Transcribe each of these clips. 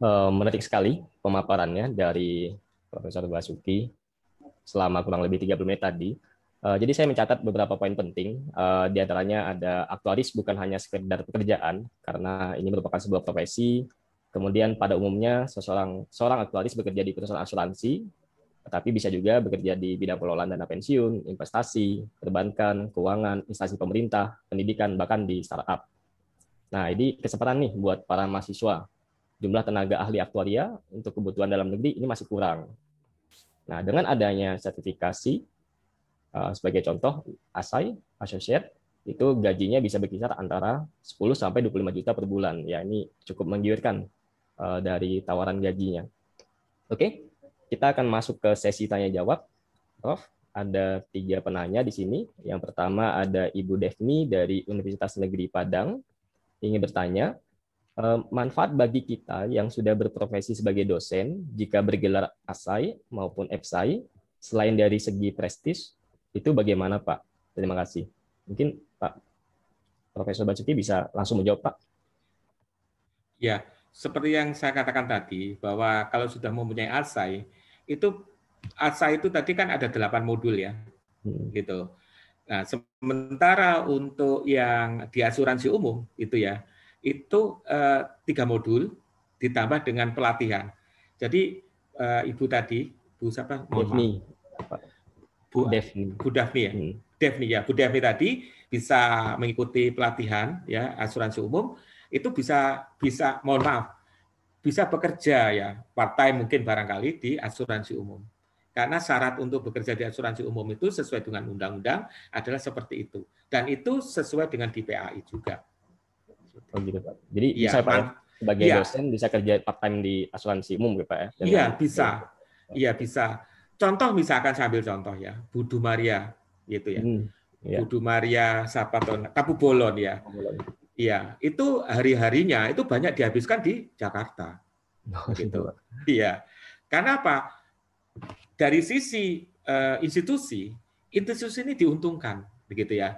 Menarik sekali pemaparannya dari Profesor Basuki selama kurang lebih 30 menit tadi. Jadi saya mencatat beberapa poin penting. Di antaranya ada aktuaris bukan hanya sekedar pekerjaan, karena ini merupakan sebuah profesi. Kemudian pada umumnya seorang aktuaris bekerja di perusahaan asuransi, tetapi bisa juga bekerja di bidang pengelolaan dana pensiun, investasi, perbankan, keuangan, instansi pemerintah, pendidikan, bahkan di startup. Nah, ini kesempatan nih buat para mahasiswa. Jumlah tenaga ahli aktuaria untuk kebutuhan dalam negeri ini masih kurang. Nah, dengan adanya sertifikasi, sebagai contoh, ASAI, Associate, itu gajinya bisa berkisar antara 10 sampai 25 juta per bulan. Ya, ini cukup menggiurkan dari tawaran gajinya. Oke, kita akan masuk ke sesi tanya jawab. Prof, ada 3 penanya di sini. Yang pertama ada Ibu Devni dari Universitas Negeri Padang ingin bertanya, manfaat bagi kita yang sudah berprofesi sebagai dosen jika bergelar ASAI maupun EPSAI selain dari segi prestis itu bagaimana, Pak? Terima kasih. Mungkin Pak Profesor Basuki bisa langsung menjawab, Pak. Ya, seperti yang saya katakan tadi bahwa kalau sudah mempunyai ASAI itu tadi kan ada 8 modul ya, gitu. Nah, sementara untuk yang di asuransi umum itu ya, itu 3 modul ditambah dengan pelatihan. Jadi Ibu tadi, Bu siapa? Mohon maaf. Devni, Pak. Bu Devni. Bu Daphne ya. Daphne ya. Bu Daphne tadi bisa mengikuti pelatihan ya asuransi umum itu bisa mohon maaf bisa bekerja ya part time mungkin barangkali di asuransi umum. Karena syarat untuk bekerja di asuransi umum itu sesuai dengan undang-undang adalah seperti itu. Dan itu sesuai dengan DPAI juga. Oh gitu, Pak. Jadi bisa Iya, Pak ya, sebagai iya, dosen bisa kerja part time di asuransi umum gitu, Pak ya, iya dengan bisa. Iya bisa. Contoh misalkan sambil contoh ya, Budu Maria gitu ya. Ya. Budu Maria Sapatona, Tapu Bolon ya. Iya, itu hari-harinya itu banyak dihabiskan di Jakarta. Oh, gitu, Gitu. Pak. Iya. Karena apa? Dari sisi institusi ini diuntungkan, begitu ya.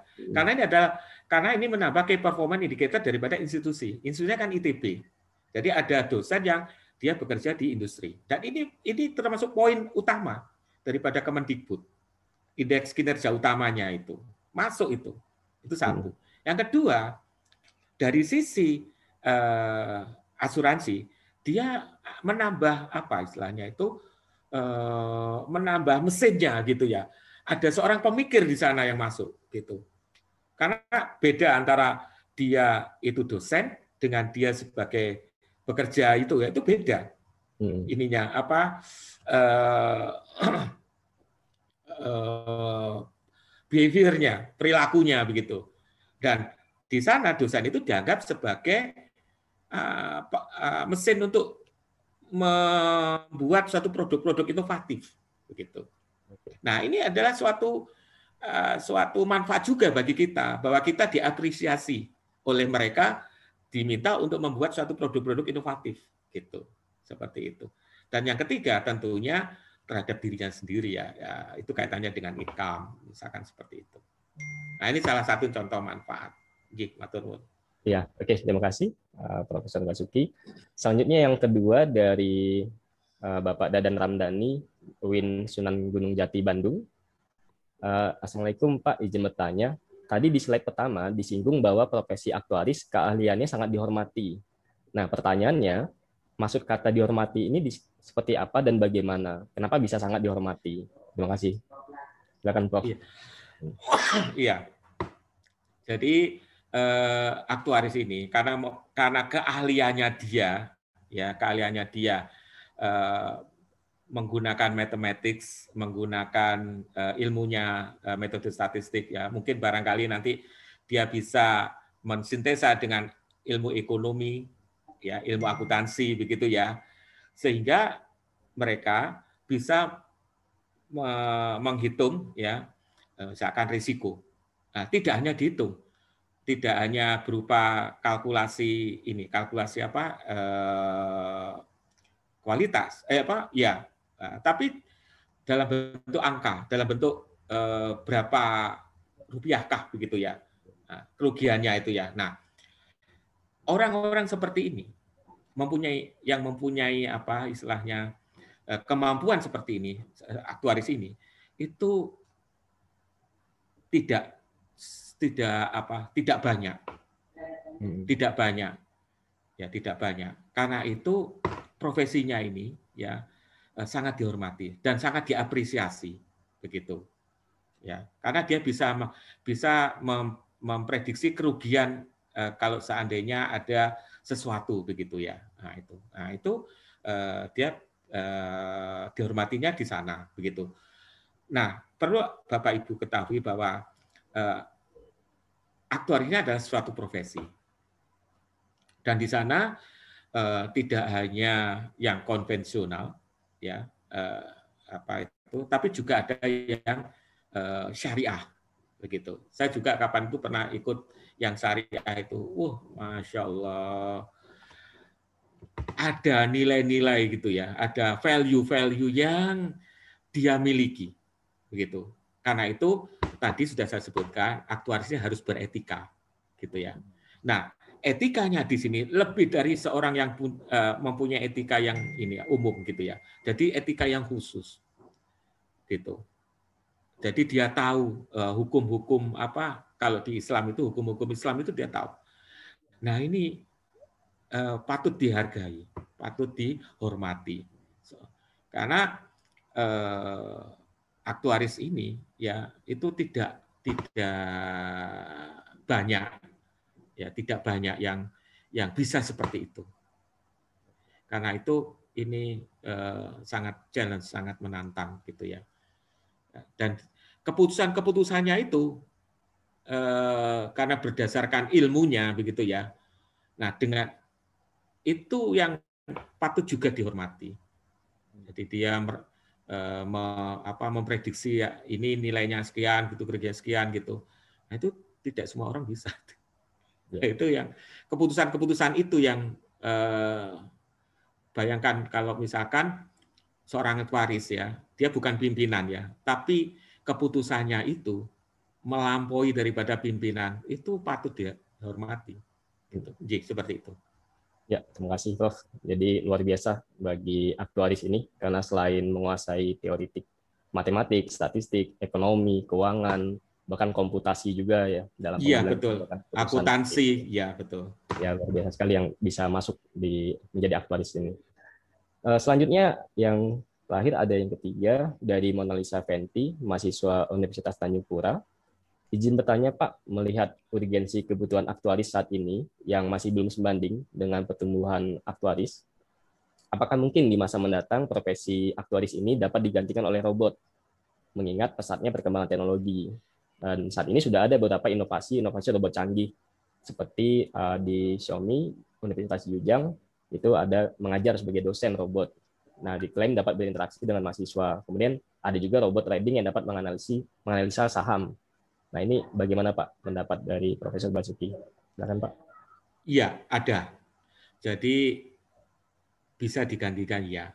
Karena ini menambah key performance indicator daripada institusi. Institusinya kan ITB. Jadi ada dosen yang dia bekerja di industri. Dan ini termasuk poin utama daripada Kemendikbud. Indeks kinerja utamanya itu. Masuk itu. Itu satu. Yang kedua, dari sisi asuransi, dia menambah apa istilahnya itu menambah mesinnya gitu ya. Ada seorang pemikir di sana yang masuk gitu. Karena beda antara dia itu dosen dengan dia sebagai bekerja itu ya itu beda. Ininya apa behaviornya, perilakunya begitu. Dan di sana dosen itu dianggap sebagai mesin untuk membuat suatu produk-produk inovatif begitu. Nah, ini adalah suatu manfaat juga bagi kita bahwa kita diapresiasi oleh mereka diminta untuk membuat suatu produk-produk inovatif gitu. Seperti itu. Dan yang ketiga tentunya terhadap dirinya sendiri ya, itu kaitannya dengan income misalkan seperti itu. Nah, ini salah satu contoh manfaat. Nggih, matur nuwun. Ya, oke, terima kasih Profesor Basuki. Selanjutnya yang kedua dari Bapak Dadan Ramdhani, UIN Sunan Gunung Jati, Bandung. Assalamualaikum Pak, izin bertanya. Tadi di slide pertama disinggung bahwa profesi aktuaris keahliannya sangat dihormati. Nah, pertanyaannya, maksud kata dihormati ini seperti apa dan bagaimana? Kenapa bisa sangat dihormati? Terima kasih. Silakan Prof. Iya. Jadi aktuaris ini karena keahliannya dia menggunakan mathematics, menggunakan ilmunya metode statistik ya. Mungkin barangkali nanti dia bisa mensintesa dengan ilmu ekonomi ya, ilmu akuntansi begitu ya. Sehingga mereka bisa menghitung ya misalkan risiko. Nah, tidak hanya dihitung, tidak hanya berupa kalkulasi kualitas ya, tapi dalam bentuk angka, dalam bentuk berapa rupiahkah begitu ya, kerugiannya itu ya. Nah, orang-orang seperti ini mempunyai apa istilahnya kemampuan seperti ini, aktuaris ini, itu tidak banyak, tidak banyak. Karena itu profesinya ini ya sangat dihormati dan sangat diapresiasi, begitu. Ya, karena dia bisa memprediksi kerugian kalau seandainya ada sesuatu, begitu ya. Nah itu dia dihormatinya di sana, begitu. Nah, perlu Bapak Ibu ketahui bahwa aktuari ini adalah suatu profesi. Dan di sana tidak hanya yang konvensional, ya, tapi juga ada yang syariah, begitu. Saya juga kapan itu pernah ikut yang syariah itu, masya Allah, ada nilai-nilai gitu ya, ada value-value yang dia miliki, begitu. Karena itu tadi sudah saya sebutkan, aktuarisnya harus beretika, gitu ya. Nah, etikanya di sini lebih dari seorang yang mempunyai etika yang ini umum, gitu ya. Jadi etika yang khusus, gitu. Jadi dia tahu hukum-hukum apa, kalau di Islam itu hukum-hukum Islam itu dia tahu. Nah ini patut dihargai, patut dihormati, karena aktuaris ini ya itu tidak banyak, ya tidak banyak yang bisa seperti itu. Karena itu ini sangat challenge, sangat menantang, gitu ya. Dan keputusannya itu karena berdasarkan ilmunya, begitu ya. Nah, dengan itu yang patut juga dihormati. Jadi dia memprediksi ya, ini nilainya sekian, gitu, kerugian sekian, gitu. Nah, itu tidak semua orang bisa. Ya. Itu yang keputusan-keputusan itu yang bayangkan kalau misalkan seorang aktuaris ya, dia bukan pimpinan ya, tapi keputusannya itu melampaui daripada pimpinan, itu patut dia hormati. Gitu. Jadi seperti itu. Ya, terima kasih Prof. Jadi luar biasa bagi aktuaris ini karena selain menguasai teoritik matematik, statistik, ekonomi, keuangan, bahkan komputasi juga ya dalam pengambilan betul. Akuntansi, ya betul. Ya luar biasa sekali yang bisa masuk menjadi aktuaris ini. Selanjutnya yang terakhir ada yang ketiga dari Mona Lisa Fenty, mahasiswa Universitas Tanjung Pura. Izin bertanya Pak, melihat urgensi kebutuhan aktuaris saat ini yang masih belum sebanding dengan pertumbuhan aktuaris, apakah mungkin di masa mendatang profesi aktuaris ini dapat digantikan oleh robot, mengingat pesatnya perkembangan teknologi. Dan saat ini sudah ada beberapa inovasi robot canggih, seperti di Xiaomi, Universitas Yujang, itu ada mengajar sebagai dosen robot. Nah, diklaim dapat berinteraksi dengan mahasiswa. Kemudian ada juga robot trading yang dapat menganalisa saham. Nah, ini bagaimana Pak pendapat dari Profesor Basuki? Silakan Pak. Iya, ada. Jadi bisa digantikan ya.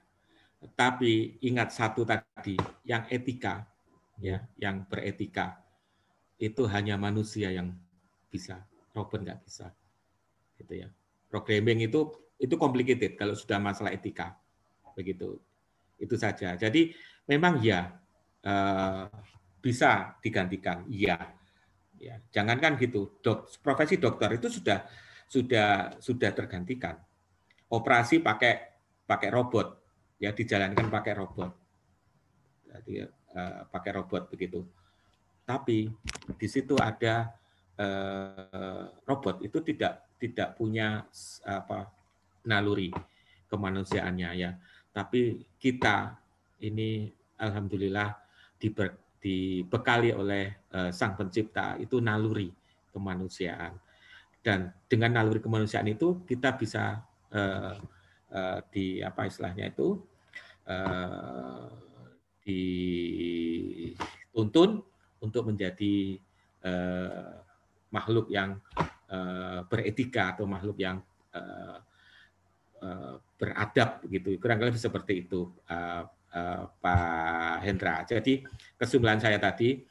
Tapi ingat satu tadi, yang etika, ya, yang beretika, itu hanya manusia yang bisa, robot nggak bisa. Gitu ya. Programming itu complicated kalau sudah masalah etika, begitu. Itu saja. Jadi memang ya bisa digantikan, iya. Ya, jangankan gitu, profesi dokter itu sudah tergantikan. Operasi pakai robot, ya dijalankan pakai robot. Jadi pakai robot begitu. Tapi di situ ada robot itu tidak punya naluri kemanusiaannya ya. Tapi kita ini alhamdulillah dibekali oleh Sang Pencipta itu naluri kemanusiaan, dan dengan naluri kemanusiaan itu kita bisa dituntun untuk menjadi makhluk yang beretika atau makhluk yang beradab, gitu. Kurang lebih seperti itu. Pak Hendra. Jadi kesimpulan saya tadi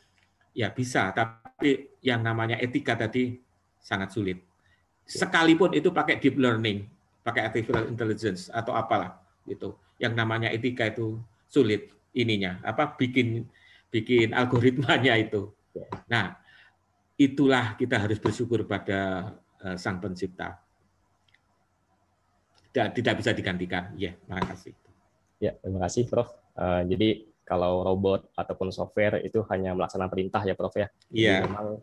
ya bisa, tapi yang namanya etika tadi sangat sulit. Sekalipun itu pakai deep learning, pakai artificial intelligence atau apalah gitu. Yang namanya etika itu sulit ininya, bikin algoritmanya itu. Nah, itulah kita harus bersyukur pada Sang Pencipta. Tidak bisa digantikan. Ya, terima kasih. Ya, terima kasih, Prof. Jadi kalau robot ataupun software itu hanya melaksanakan perintah ya, Prof ya. Jadi memang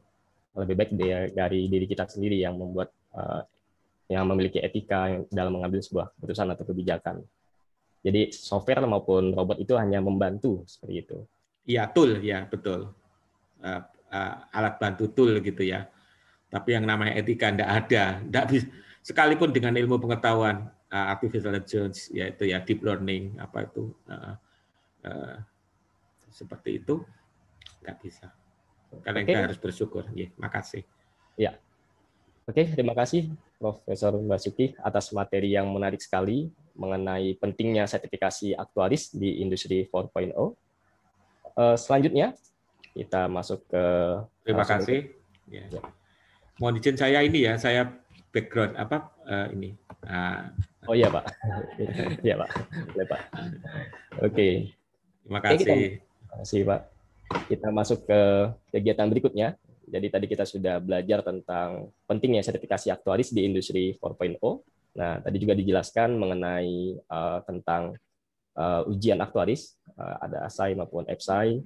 lebih baik dari diri kita sendiri yang membuat yang memiliki etika dalam mengambil sebuah keputusan atau kebijakan. Jadi software maupun robot itu hanya membantu seperti itu. Iya, tool ya, betul. Alat bantu tool gitu ya. Tapi yang namanya etika tidak ada, tidak bisa. Sekalipun dengan ilmu pengetahuan artificial intelligence, yaitu ya deep learning, seperti itu, nggak bisa. Karena kita harus bersyukur. Ya, makasih. Ya, oke, terima kasih Profesor Basuki atas materi yang menarik sekali mengenai pentingnya sertifikasi aktuaris di industri 4.0. Selanjutnya kita masuk ke. Terima kasih. Ya. Mohon izin saya ini ya, saya background ini. Oh iya Pak, iya Pak, boleh Pak. Oke. Terima kasih. Terima kasih Pak. Kita masuk ke kegiatan berikutnya. Jadi tadi kita sudah belajar tentang pentingnya sertifikasi aktuaris di industri 4.0. Nah, tadi juga dijelaskan mengenai tentang ujian aktuaris, ada ASAI maupun EPSAI.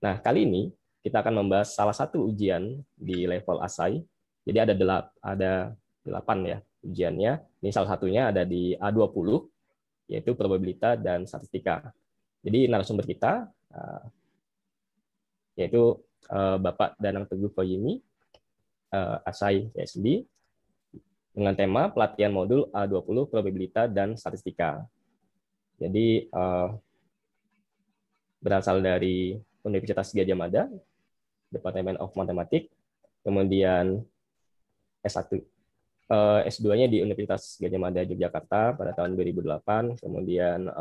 Nah, kali ini kita akan membahas salah satu ujian di level ASAI. Jadi ada 8 ya ujiannya. Ini salah satunya ada di A20, yaitu probabilitas dan statistika. Jadi narasumber kita yaitu Bapak Danang Teguh Koyimi, ASAI PhD, dengan tema pelatihan modul A20 probabilitas dan statistika. Jadi berasal dari Universitas Gadjah Mada, Departemen of Mathematics, kemudian S2-nya di Universitas Gadjah Mada Yogyakarta pada tahun 2008, kemudian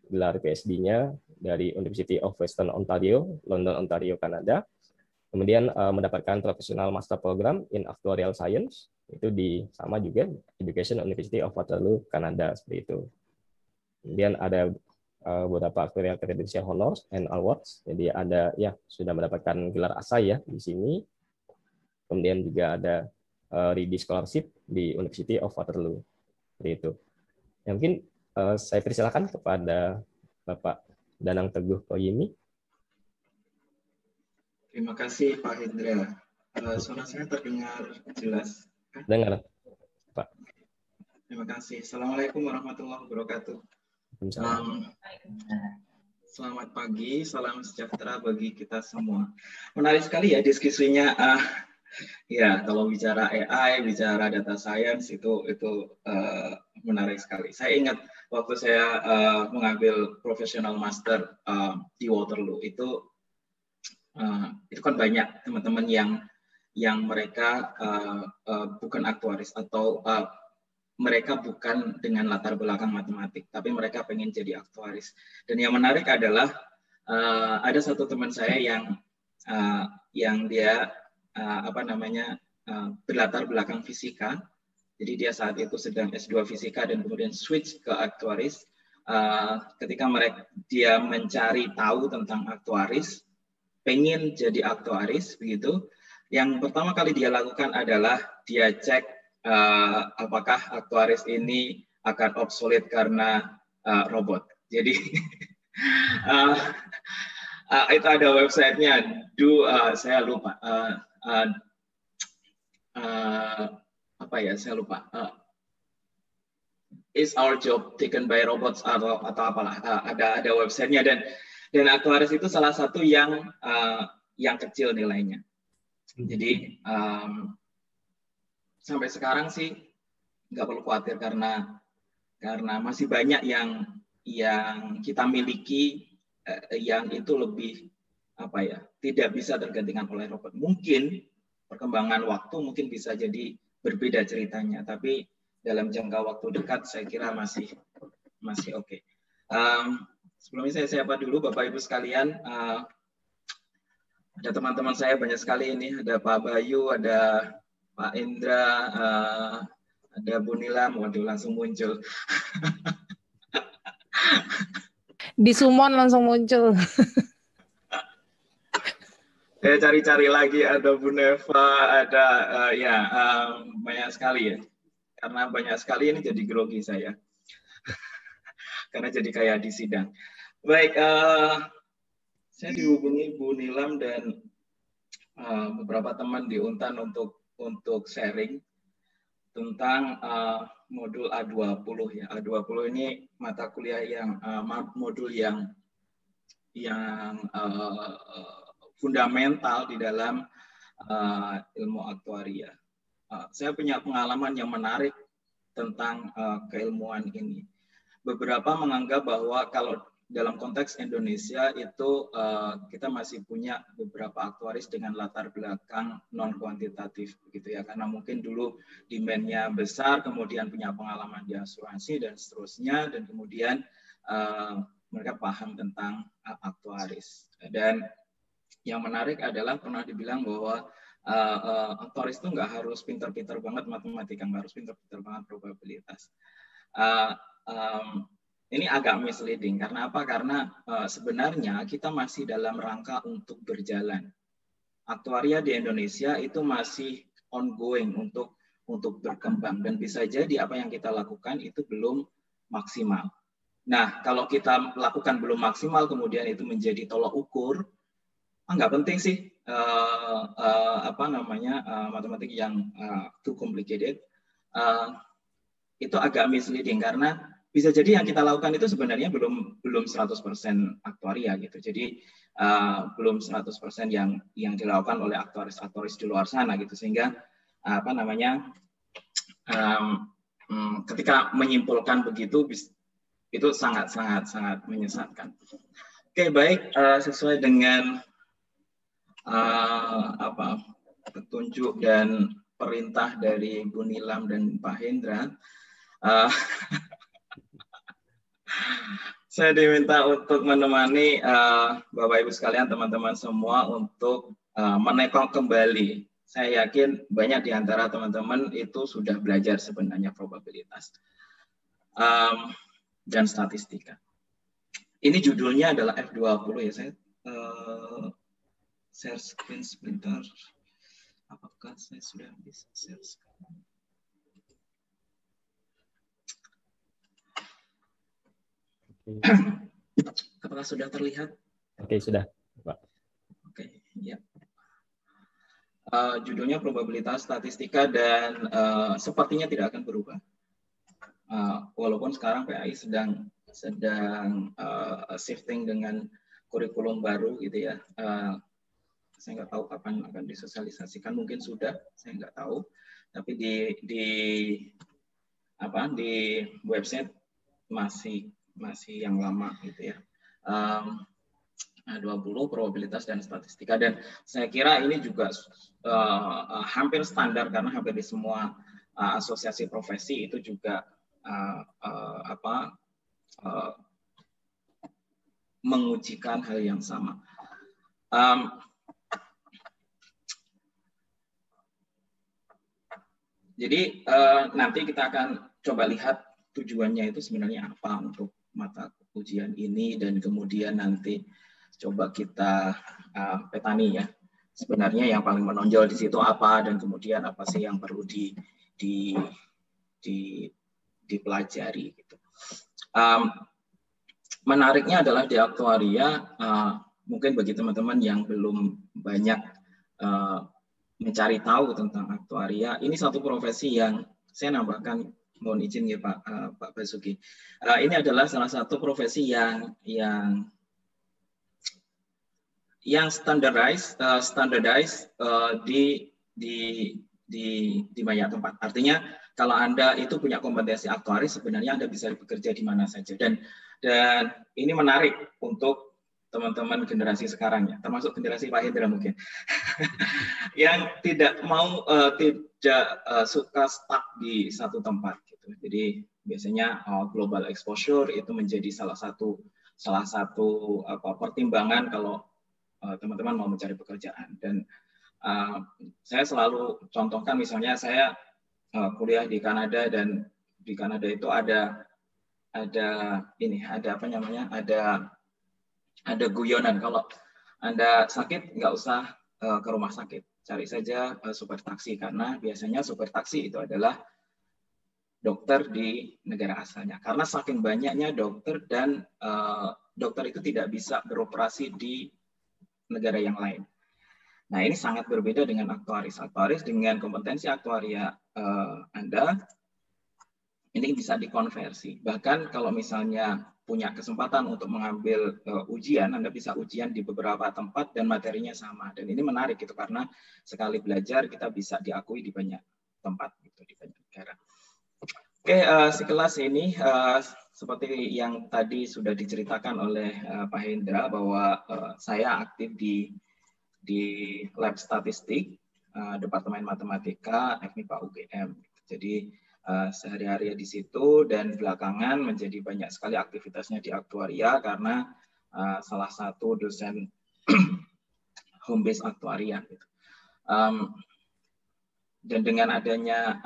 gelar PhD-nya dari University of Western Ontario, London, Ontario, Kanada. Kemudian mendapatkan Professional Master Program in Actuarial Science, itu sama juga Education University of Waterloo, Kanada, seperti itu. Kemudian ada beberapa Actuarial Credential Honors and Awards, jadi ada sudah mendapatkan gelar ASAI ya di sini. Kemudian juga ada Reedy Scholarship di University of Waterloo, seperti itu. Ya, mungkin saya persilakan kepada Bapak Danang Teguh Koyimi. Terima kasih Pak Hendra. Suara saya terdengar jelas? Dengar, Pak. Terima kasih. Assalamualaikum warahmatullahi wabarakatuh. Selamat pagi, salam sejahtera bagi kita semua. Menarik sekali ya diskusinya. Ya, kalau bicara AI, bicara data science itu menarik sekali. Saya ingat waktu saya mengambil professional master di Waterloo itu kan banyak teman-teman yang mereka bukan aktuaris atau mereka bukan dengan latar belakang matematik, tapi mereka pengen jadi aktuaris. Dan yang menarik adalah ada satu teman saya yang dia berlatar belakang fisika. Jadi dia saat itu sedang S2 fisika dan kemudian switch ke aktuaris. Ketika dia mencari tahu tentang aktuaris, pengen jadi aktuaris begitu. Yang pertama kali dia lakukan adalah dia cek apakah aktuaris ini akan obsolete karena robot. Jadi itu ada websitenya. Saya lupa. Saya lupa. Is our job taken by robots atau apalah. Ada websitenya dan aktuaris itu salah satu yang kecil nilainya. Jadi sampai sekarang sih nggak perlu khawatir karena masih banyak yang kita miliki yang itu lebih tidak bisa tergantikan oleh robot. Mungkin perkembangan waktu mungkin bisa jadi berbeda ceritanya, tapi dalam jangka waktu dekat saya kira masih oke. Sebelumnya saya sapa dulu Bapak Ibu sekalian. Ada teman-teman saya banyak sekali ini, ada Pak Bayu, ada Pak Indra, Ada Bu Nilam, waduh langsung muncul. Di Sumon langsung muncul. Saya cari-cari lagi, ada Bu Neva, ada banyak sekali ya. Karena banyak sekali ini jadi grogi saya. Karena jadi kayak di sidang. Baik, saya dihubungi Bu Nilam dan beberapa teman di Untan untuk sharing tentang modul A20 ya. A20 ini mata kuliah yang modul yang fundamental di dalam ilmu aktuaria. Saya punya pengalaman yang menarik tentang keilmuan ini. Beberapa menganggap bahwa kalau dalam konteks Indonesia itu kita masih punya beberapa aktuaris dengan latar belakang non kuantitatif begitu ya, karena mungkin dulu demand-nya besar, kemudian punya pengalaman di asuransi dan seterusnya, dan kemudian mereka paham tentang aktuaris. Dan yang menarik adalah pernah dibilang bahwa aktuaris itu nggak harus pintar-pintar banget matematika, nggak harus pintar-pintar banget probabilitas. Ini agak misleading. Karena apa? Karena sebenarnya kita masih dalam rangka untuk berjalan. Aktuaria di Indonesia itu masih ongoing untuk berkembang, dan bisa jadi apa yang kita lakukan itu belum maksimal. Nah, kalau kita lakukan belum maksimal, kemudian itu menjadi tolok ukur, nggak penting sih matematik yang too complicated. Itu agak misleading karena bisa jadi yang kita lakukan itu sebenarnya belum 100% aktuaria gitu. Jadi belum 100% yang dilakukan oleh aktuaris di luar sana gitu, sehingga ketika menyimpulkan begitu itu sangat menyesatkan. Oke, baik, sesuai dengan petunjuk dan perintah dari Bu Nilam dan Pak Hendra, saya diminta untuk menemani Bapak Ibu sekalian, teman-teman semua untuk menekok kembali. Saya yakin banyak di antara teman-teman itu sudah belajar sebenarnya probabilitas dan statistika. Ini judulnya adalah F20 ya. Saya share screen sebentar. Apakah saya sudah bisa share screen? Apakah sudah terlihat? Oke, sudah, Pak. Oke, ya. Judulnya probabilitas statistika dan sepertinya tidak akan berubah. Walaupun sekarang PAI sedang shifting dengan kurikulum baru gitu ya. Saya nggak tahu kapan akan disosialisasikan, mungkin sudah, saya nggak tahu. Tapi di website masih yang lama gitu ya. 20 probabilitas dan statistika, dan saya kira ini juga hampir standar karena hampir di semua asosiasi profesi itu juga mengujikan hal yang sama. Jadi nanti kita akan coba lihat tujuannya itu sebenarnya apa untuk mata ujian ini, dan kemudian nanti coba kita petani ya. Sebenarnya yang paling menonjol di situ apa, dan kemudian apa sih yang perlu dipelajari gitu. Menariknya adalah di aktuaria, mungkin bagi teman-teman yang belum banyak mencari tahu tentang aktuaria, ini satu profesi yang saya nambahkan, mohon izin ya Pak Basuki. Ini adalah salah satu profesi yang standardized di banyak tempat. Artinya kalau Anda itu punya kompetensi aktuaris, sebenarnya Anda bisa bekerja di mana saja. Dan ini menarik untuk teman-teman generasi sekarang ya, termasuk generasi Pak Hendra mungkin, yang tidak suka stuck di satu tempat gitu. Jadi biasanya global exposure itu menjadi salah satu pertimbangan kalau teman-teman mau mencari pekerjaan. Dan saya selalu contohkan, misalnya saya kuliah di Kanada, dan di Kanada itu ada apa namanya, ada guyonan, kalau Anda sakit nggak usah ke rumah sakit, cari saja supir taksi, karena biasanya supir taksi itu adalah dokter di negara asalnya, karena saking banyaknya dokter, dan dokter itu tidak bisa beroperasi di negara yang lain. Nah, ini sangat berbeda dengan aktuaris. Aktuaris dengan kompetensi aktuaria Anda, ini bisa dikonversi. Bahkan kalau misalnya punya kesempatan untuk mengambil ujian, Anda bisa ujian di beberapa tempat dan materinya sama. Dan ini menarik gitu, karena sekali belajar kita bisa diakui di banyak tempat, gitu, di banyak negara. Oke, sekelas ini seperti yang tadi sudah diceritakan oleh Pak Hendra, bahwa saya aktif di lab statistik Departemen Matematika FMIPA UGM. Jadi sehari-hari di situ, dan belakangan menjadi banyak sekali aktivitasnya di aktuaria, karena salah satu dosen home base aktuaria. Dan dengan adanya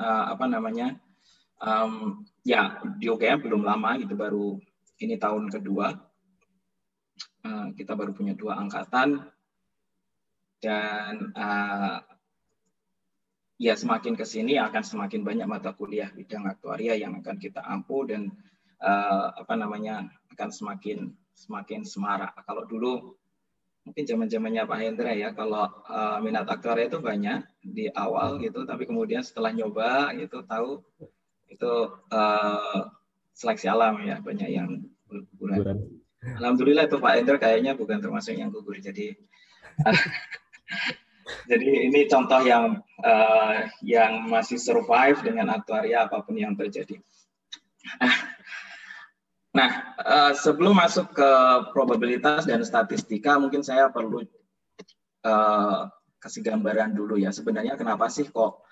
ya di UGM belum lama gitu, baru ini tahun kedua, kita baru punya 2 angkatan. Dan ya semakin ke sini akan semakin banyak mata kuliah bidang aktuaria yang akan kita ampu, dan akan semakin semarak. Kalau dulu mungkin zaman-zamannya Pak Hendra ya, kalau minat aktuaria itu banyak di awal gitu, tapi kemudian setelah nyoba gitu tahu itu seleksi alam ya, banyak yang guguran. Alhamdulillah itu Pak Hendra kayaknya bukan termasuk yang gugur, jadi jadi ini contoh yang masih survive dengan aktuaria apapun yang terjadi. Nah, sebelum masuk ke probabilitas dan statistika, mungkin saya perlu kasih gambaran dulu ya. Sebenarnya kenapa sih kok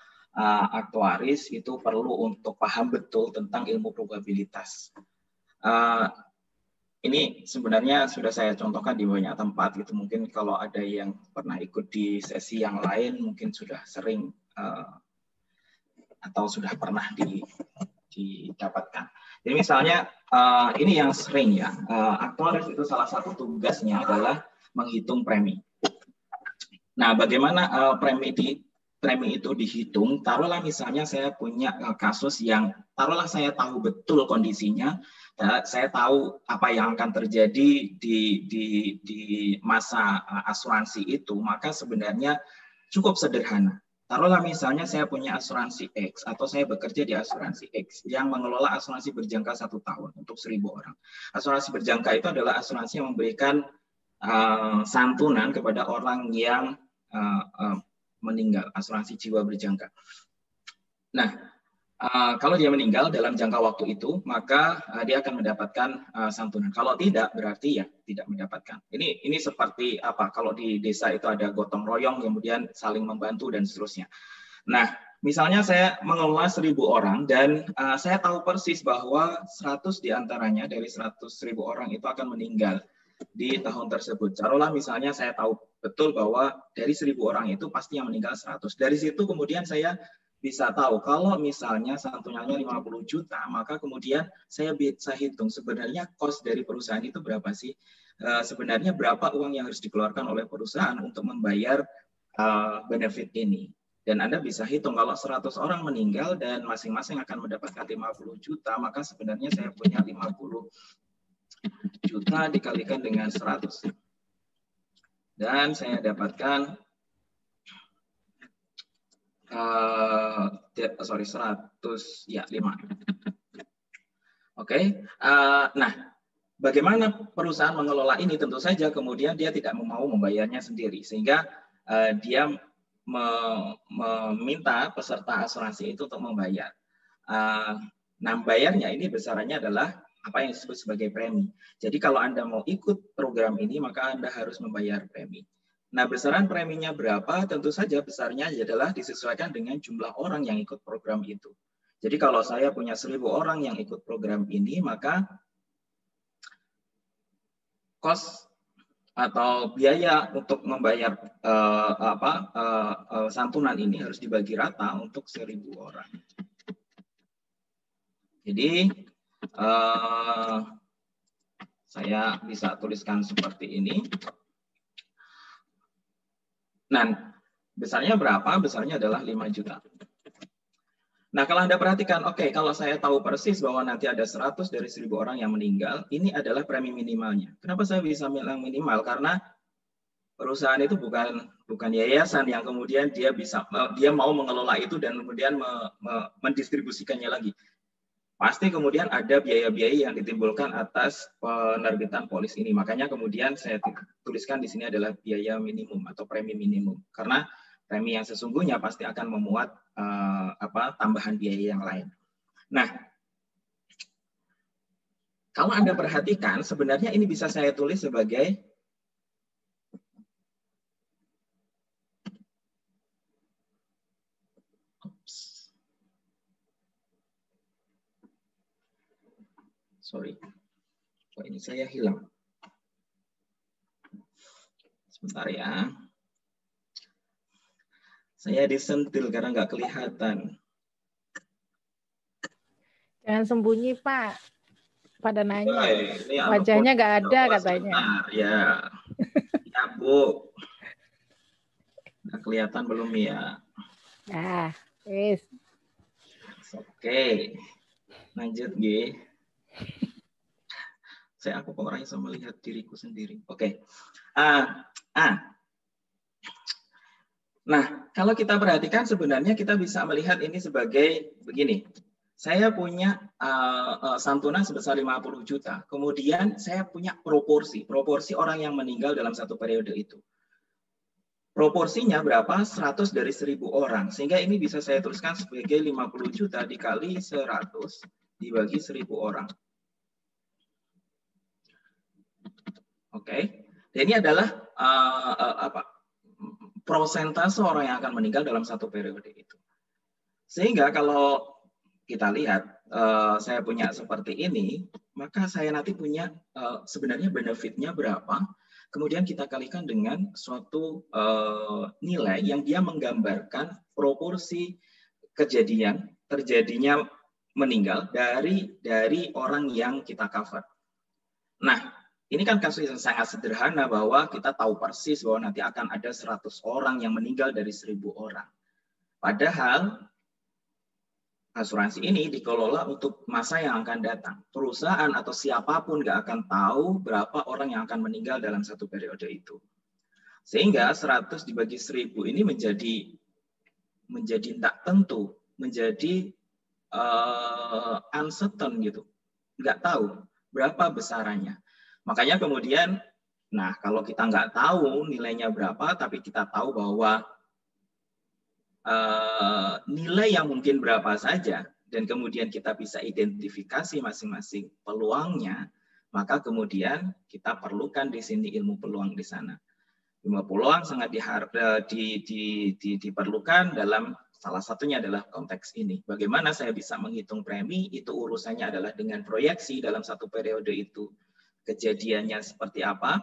aktuaris itu perlu untuk paham betul tentang ilmu probabilitas. Ini sebenarnya sudah saya contohkan di banyak tempat gitu. Mungkin kalau ada yang pernah ikut di sesi yang lain, mungkin sudah sering atau sudah pernah didapatkan. Jadi misalnya ini yang sering ya, aktuaris itu salah satu tugasnya adalah menghitung premi. Nah, bagaimana premi itu dihitung? Taruhlah misalnya saya punya kasus yang, taruhlah saya tahu betul kondisinya, saya tahu apa yang akan terjadi di masa asuransi itu, maka sebenarnya cukup sederhana. Taruhlah misalnya saya punya asuransi X, atau saya bekerja di asuransi X yang mengelola asuransi berjangka 1 tahun untuk 1.000 orang. Asuransi berjangka itu adalah asuransi yang memberikan santunan kepada orang yang meninggal, asuransi jiwa berjangka. Nah, kalau dia meninggal dalam jangka waktu itu, maka dia akan mendapatkan santunan. Kalau tidak, berarti ya tidak mendapatkan. Ini seperti apa? Kalau di desa itu ada gotong royong, kemudian saling membantu dan seterusnya. Nah, misalnya saya mengelola 1.000 orang, dan saya tahu persis bahwa 100 diantaranya dari 100.000 orang itu akan meninggal di tahun tersebut. Taruhlah misalnya saya tahu betul bahwa dari 1.000 orang itu pasti yang meninggal 100. Dari situ kemudian saya bisa tahu kalau misalnya santunannya 50 juta, maka kemudian saya bisa hitung sebenarnya cost dari perusahaan itu berapa sih? Sebenarnya berapa uang yang harus dikeluarkan oleh perusahaan untuk membayar benefit ini. Dan Anda bisa hitung kalau 100 orang meninggal dan masing-masing akan mendapatkan 50 juta, maka sebenarnya saya punya 50 juta dikalikan dengan 100. Dan saya dapatkan 100 ya 5. Oke. Nah, bagaimana perusahaan mengelola ini? Tentu saja kemudian dia tidak mau membayarnya sendiri, sehingga dia meminta peserta asuransi itu untuk membayar. Nah, bayarnya ini besarannya adalah apa yang disebut sebagai premi. Jadi kalau Anda mau ikut program ini, maka Anda harus membayar premi. Nah, besaran preminya berapa? Tentu saja besarnya adalah disesuaikan dengan jumlah orang yang ikut program itu. Jadi kalau saya punya 1.000 orang yang ikut program ini, maka cost atau biaya untuk membayar santunan ini harus dibagi rata untuk 1.000 orang. Jadi saya bisa tuliskan seperti ini. Nah, besarnya berapa? Besarnya adalah 5 juta. Nah, kalau Anda perhatikan, oke, kalau saya tahu persis bahwa nanti ada 100 dari 1.000 orang yang meninggal, ini adalah premi minimalnya. Kenapa saya bisa bilang minimal? Karena perusahaan itu bukan yayasan yang kemudian dia mau mengelola itu dan kemudian mendistribusikannya lagi. Pasti kemudian ada biaya-biaya yang ditimbulkan atas penerbitan polis ini. Makanya kemudian saya tuliskan di sini adalah biaya minimum atau premi minimum. Karena premi yang sesungguhnya pasti akan memuat tambahan biaya yang lain. Nah, kalau Anda perhatikan, sebenarnya ini bisa saya tulis sebagai sorry, kok ini saya hilang. Sebentar ya. Saya disentil karena nggak kelihatan. Jangan sembunyi, Pak. Pada nanya. Ini wajahnya nggak ada katanya. Sebentar, ya. Ya, Bu. Nggak kelihatan belum ya? Nah, wis. Oke. Lanjut, G. Aku kok orangnya sama melihat diriku sendiri. Oke. Nah, kalau kita perhatikan sebenarnya kita bisa melihat ini sebagai begini. Saya punya santunan sebesar 50 juta. Kemudian saya punya proporsi orang yang meninggal dalam satu periode itu. Proporsinya berapa? 100 dari 1.000 orang. Sehingga ini bisa saya tuliskan sebagai 50 juta dikali 100 dibagi 1.000 orang. Oke. Dan ini adalah prosentase orang yang akan meninggal dalam satu periode itu. Sehingga kalau kita lihat saya punya seperti ini, maka saya nanti punya sebenarnya benefitnya berapa, kemudian kita kalikan dengan suatu nilai yang dia menggambarkan proporsi terjadinya meninggal dari orang yang kita cover. Nah, ini kan kasus yang sangat sederhana bahwa kita tahu persis bahwa nanti akan ada 100 orang yang meninggal dari 1.000 orang. Padahal asuransi ini dikelola untuk masa yang akan datang. Perusahaan atau siapapun nggak akan tahu berapa orang yang akan meninggal dalam satu periode itu. Sehingga 100 dibagi 1.000 ini menjadi tidak tentu, menjadi uncertain gitu. Nggak tahu berapa besarannya. Makanya kemudian, nah kalau kita nggak tahu nilainya berapa, tapi kita tahu bahwa nilai yang mungkin berapa saja, dan kemudian kita bisa identifikasi masing-masing peluangnya, maka kemudian kita perlukan di sini ilmu peluang di sana. Ilmu peluang sangat diperlukan dalam salah satunya adalah konteks ini. Bagaimana saya bisa menghitung premi, itu urusannya adalah dengan proyeksi dalam satu periode itu. Kejadiannya seperti apa,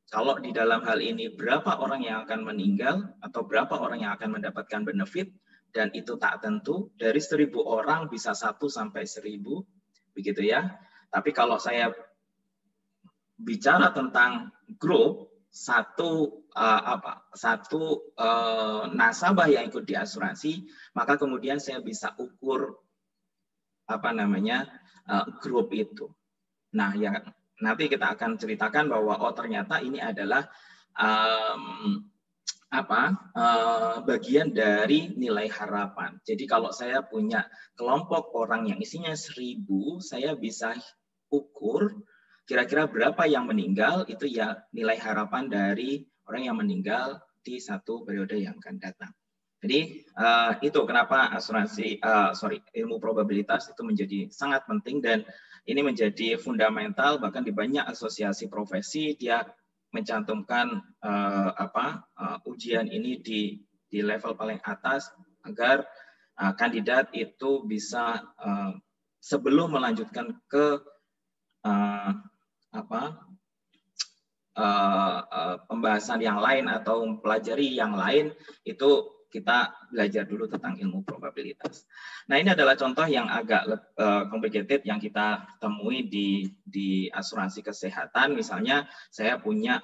kalau di dalam hal ini berapa orang yang akan meninggal atau berapa orang yang akan mendapatkan benefit, dan itu tak tentu, dari 1.000 orang bisa 1 sampai 1.000, begitu ya. Tapi kalau saya bicara tentang grup, satu nasabah yang ikut di asuransi, maka kemudian saya bisa ukur grup itu. Nah, ya nanti kita akan ceritakan bahwa ternyata ini adalah bagian dari nilai harapan. Jadi kalau saya punya kelompok orang yang isinya 1.000, saya bisa ukur kira-kira berapa yang meninggal, itu ya nilai harapan dari orang yang meninggal di satu periode yang akan datang. Jadi itu kenapa ilmu probabilitas itu menjadi sangat penting, dan ini menjadi fundamental, bahkan di banyak asosiasi profesi dia mencantumkan ujian ini di level paling atas agar kandidat itu bisa sebelum melanjutkan ke pembahasan yang lain atau mempelajari yang lain, itu kita belajar dulu tentang ilmu probabilitas. Nah, ini adalah contoh yang agak complicated yang kita temui di asuransi kesehatan. Misalnya saya punya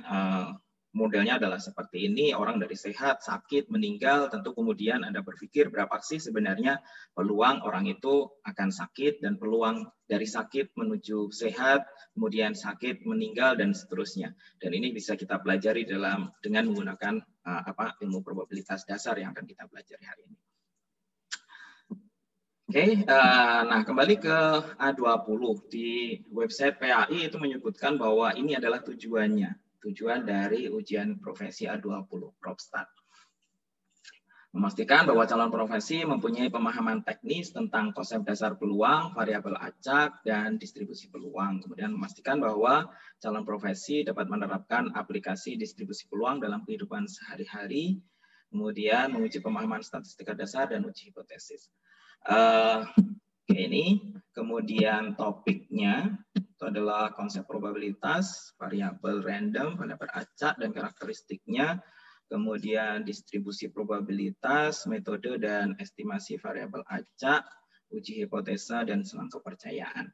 modelnya adalah seperti ini, orang dari sehat, sakit, meninggal, tentu kemudian Anda berpikir berapa sih sebenarnya peluang orang itu akan sakit dan peluang dari sakit menuju sehat, kemudian sakit, meninggal, dan seterusnya. Dan ini bisa kita pelajari dengan menggunakan ilmu probabilitas dasar yang akan kita pelajari hari ini. Oke, nah kembali ke A20 di website PAI itu menyebutkan bahwa ini adalah tujuan dari ujian profesi A20 ProbStat. Memastikan bahwa calon profesi mempunyai pemahaman teknis tentang konsep dasar peluang, variabel acak, dan distribusi peluang. Kemudian memastikan bahwa calon profesi dapat menerapkan aplikasi distribusi peluang dalam kehidupan sehari-hari, kemudian menguji pemahaman statistika dasar dan uji hipotesis. Ini kemudian topiknya itu adalah konsep probabilitas, variabel random, variabel acak, dan karakteristiknya. Kemudian distribusi probabilitas, metode dan estimasi variabel acak, uji hipotesa, dan selang kepercayaan.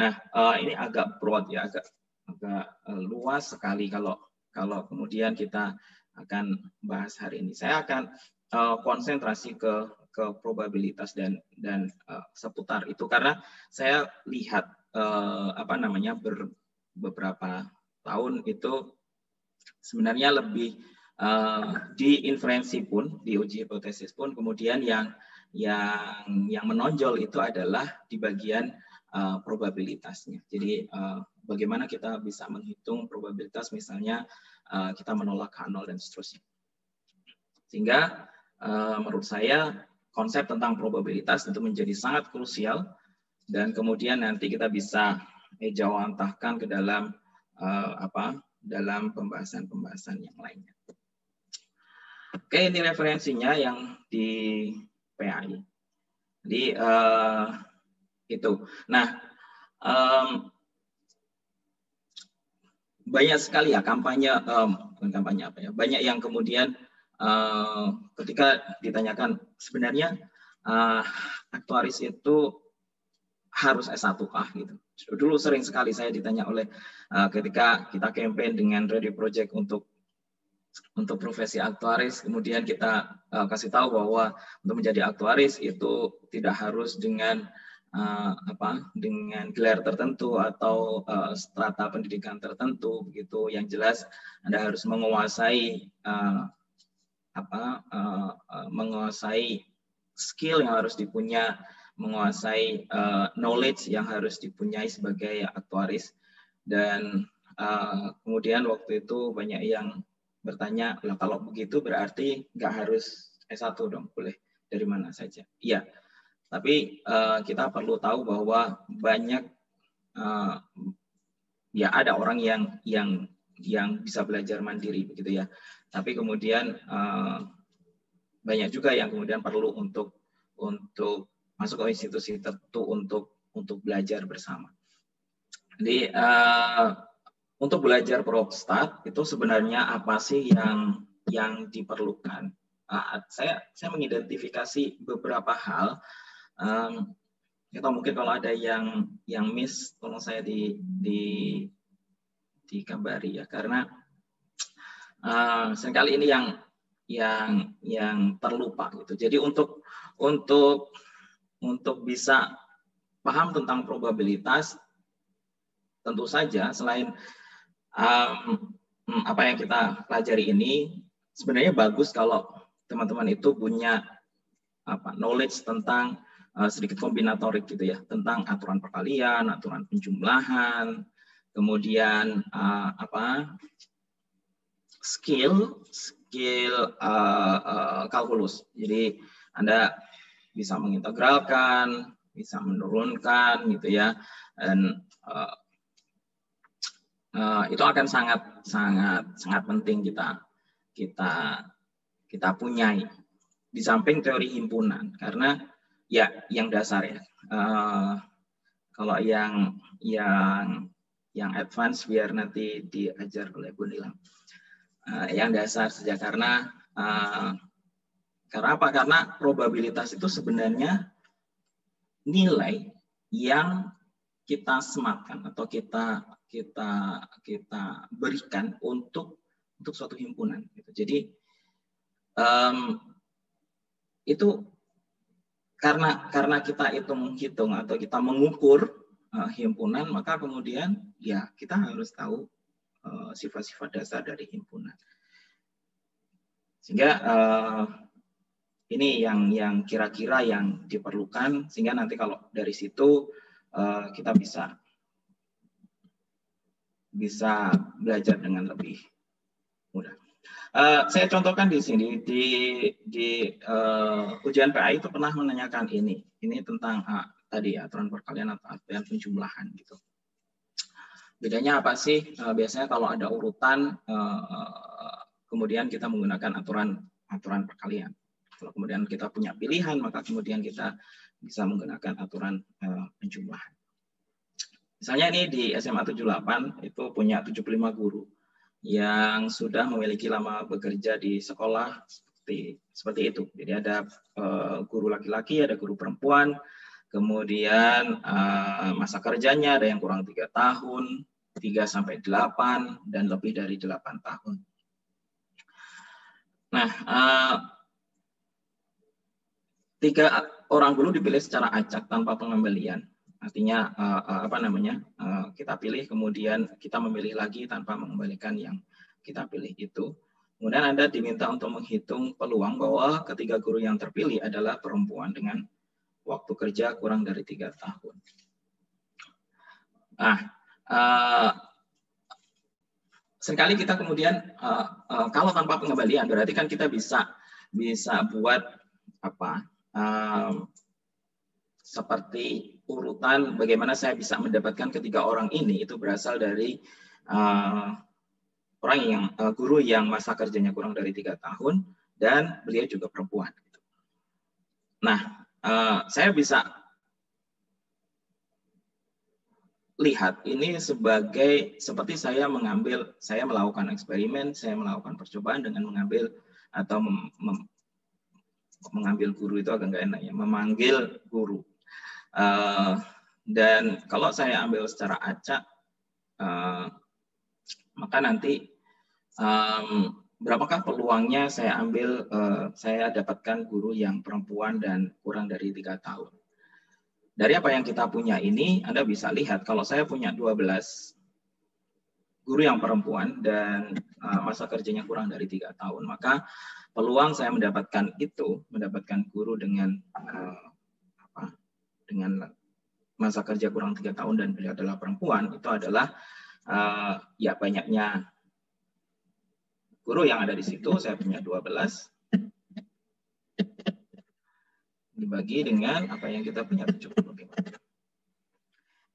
Nah, ini agak broad ya, agak luas sekali kalau kemudian kita akan bahas hari ini. Saya akan konsentrasi ke probabilitas dan seputar itu karena saya lihat beberapa tahun itu sebenarnya lebih di inferensi pun, di uji hipotesis pun, kemudian yang menonjol itu adalah di bagian probabilitasnya. Jadi bagaimana kita bisa menghitung probabilitas, misalnya kita menolak H0 dan seterusnya. Sehingga menurut saya konsep tentang probabilitas itu menjadi sangat krusial dan kemudian nanti kita bisa ejawantahkan ke dalam dalam pembahasan-pembahasan yang lainnya. Oke, ini referensinya yang di PAI. Jadi itu. Nah, banyak sekali ya kampanye, bukan kampanye apa ya, banyak yang kemudian ketika ditanyakan sebenarnya aktuaris itu harus S1 kah gitu. Dulu sering sekali saya ditanya oleh ketika kita campaign dengan Ready Project untuk profesi aktuaris, kemudian kita kasih tahu bahwa untuk menjadi aktuaris itu tidak harus dengan dengan gelar tertentu atau strata pendidikan tertentu begitu. Yang jelas Anda harus menguasai menguasai skill yang harus dipunya, menguasai knowledge yang harus dipunyai sebagai aktuaris. Dan kemudian waktu itu banyak yang bertanya, lah kalau begitu berarti nggak harus S1 dong, boleh dari mana saja. Iya, tapi kita perlu tahu bahwa banyak ya ada orang yang bisa belajar mandiri begitu ya. Tapi kemudian banyak juga yang kemudian perlu untuk masuk ke institusi tertentu untuk belajar bersama. Jadi untuk belajar ProbStat itu sebenarnya apa sih yang diperlukan? Saya mengidentifikasi beberapa hal. Atau mungkin kalau ada yang miss, tolong saya dikabari ya, karena seringkali ini yang terlupa gitu. Jadi untuk bisa paham tentang probabilitas, tentu saja selain apa yang kita pelajari ini, sebenarnya bagus kalau teman-teman itu punya knowledge tentang sedikit kombinatorik gitu ya, tentang aturan perkalian, aturan penjumlahan, kemudian skill kalkulus. Jadi Anda bisa mengintegralkan, bisa menurunkan gitu ya, dan itu akan sangat penting kita punyai di samping teori himpunan, karena ya yang dasar ya. Kalau yang advance biar nanti diajar oleh Bu Nilam. Yang dasar saja, karena Karena apa? Karena probabilitas itu sebenarnya nilai yang kita sematkan atau kita berikan untuk suatu himpunan. Jadi itu karena kita itu menghitung atau kita mengukur himpunan, maka kemudian ya kita harus tahu sifat-sifat dasar dari himpunan. Sehingga ini yang kira-kira yang diperlukan, sehingga nanti kalau dari situ kita bisa belajar dengan lebih mudah. Saya contohkan di sini di ujian PAI itu pernah menanyakan ini tentang tadi aturan perkalian atau aturan penjumlahan gitu. Bedanya apa sih? Biasanya kalau ada urutan, kemudian kita menggunakan aturan perkalian. Kalau kemudian kita punya pilihan, maka kemudian kita bisa menggunakan aturan penjumlahan. Misalnya ini di SMA 78 itu punya 75 guru yang sudah memiliki lama bekerja di sekolah seperti itu. Jadi ada guru laki-laki, ada guru perempuan, kemudian masa kerjanya ada yang kurang 3 tahun, 3-8, dan lebih dari 8 tahun. Nah, 3 orang guru dipilih secara acak tanpa pengembalian. Artinya kita pilih, kemudian kita memilih lagi tanpa mengembalikan yang kita pilih itu. Kemudian Anda diminta untuk menghitung peluang bahwa ketiga guru yang terpilih adalah perempuan dengan waktu kerja kurang dari 3 tahun. Nah, seringkali kita kemudian kalau tanpa pengembalian berarti kan kita bisa buat apa? Seperti urutan bagaimana saya bisa mendapatkan ketiga orang ini, itu berasal dari guru yang masa kerjanya kurang dari 3 tahun dan beliau juga perempuan. Nah, saya bisa lihat ini seperti saya melakukan eksperimen, saya melakukan percobaan dengan mengambil atau mengambil guru itu agak nggak enak ya, memanggil guru. Dan kalau saya ambil secara acak, maka nanti berapakah peluangnya saya dapatkan guru yang perempuan dan kurang dari 3 tahun. Dari apa yang kita punya ini, Anda bisa lihat kalau saya punya 12 guru yang perempuan dan masa kerjanya kurang dari 3 tahun, maka peluang saya mendapatkan guru dengan masa kerja kurang 3 tahun dan beliau adalah perempuan, itu adalah ya banyaknya guru yang ada di situ. Saya punya 12 dibagi dengan apa yang kita punya 75.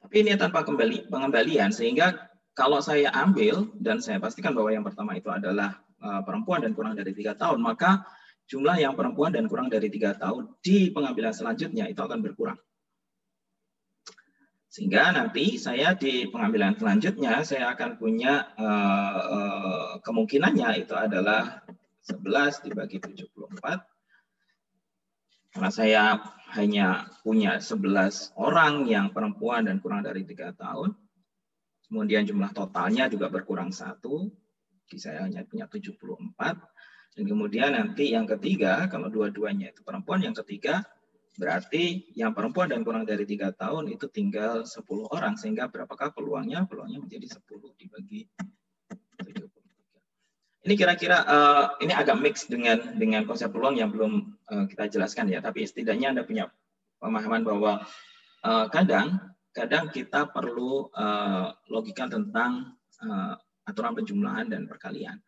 Tapi ini tanpa pengembalian, sehingga kalau saya ambil dan saya pastikan bahwa yang pertama itu adalah perempuan dan kurang dari 3 tahun, maka jumlah yang perempuan dan kurang dari 3 tahun di pengambilan selanjutnya itu akan berkurang. Sehingga nanti saya di pengambilan selanjutnya saya akan punya kemungkinannya itu adalah 11 dibagi 74. Karena saya hanya punya 11 orang yang perempuan dan kurang dari 3 tahun. Kemudian jumlah totalnya juga berkurang 1. Jadi saya hanya punya 74. Dan kemudian nanti yang ketiga, kalau dua-duanya itu perempuan, yang ketiga berarti yang perempuan dan kurang dari 3 tahun itu tinggal 10 orang. Sehingga berapakah peluangnya? Peluangnya menjadi 10 dibagi 73. Ini kira-kira ini agak mix dengan konsep peluang yang belum kita jelaskan ya. Tapi setidaknya Anda punya pemahaman bahwa kadang kita perlu logika tentang aturan penjumlahan dan perkalian.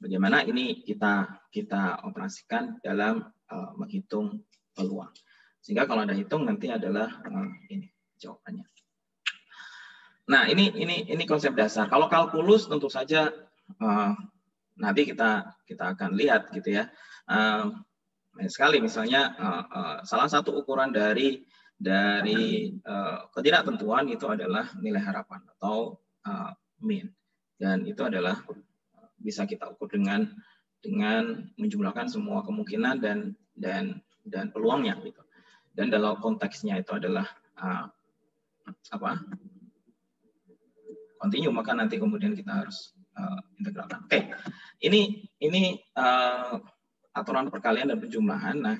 Bagaimana ini kita operasikan dalam menghitung peluang. Sehingga kalau Anda hitung nanti adalah ini jawabannya. Nah, ini konsep dasar. Kalau kalkulus tentu saja nanti kita akan lihat gitu ya. Sekali misalnya salah satu ukuran dari ketidaktentuan itu adalah nilai harapan atau mean, dan itu adalah bisa kita ukur dengan dengan menjumlahkan semua kemungkinan dan peluangnya gitu. Dan dalam konteksnya itu adalah continue, maka nanti kemudian kita harus integralkan. Oke, ini aturan perkalian dan penjumlahan. Nah,